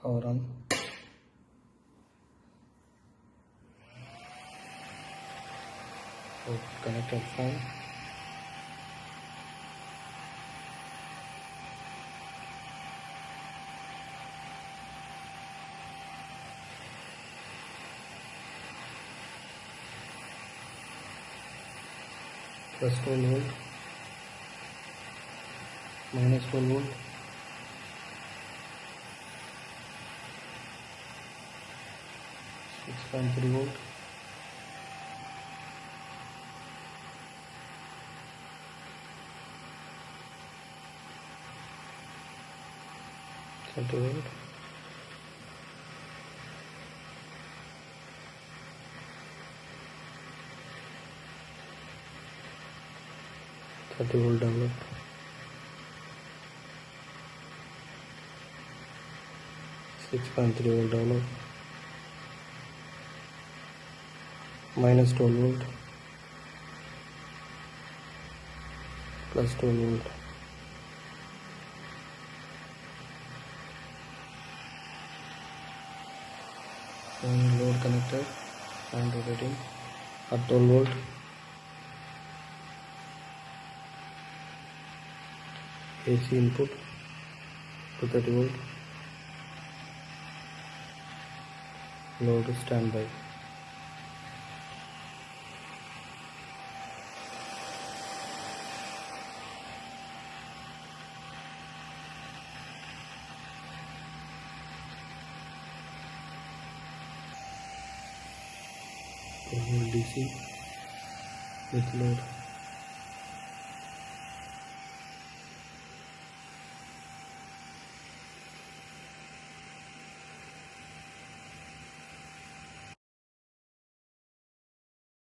power on. So connected fan. Plus 12 volt, minus 12 volt, 6.3 volt, -30 volt, -30 volt download, 6.3 volt download, minus 12 volt, plus 12 volt, and load connected and rotating at 12 volt, AC input to 30 volt, load standby. DC with load.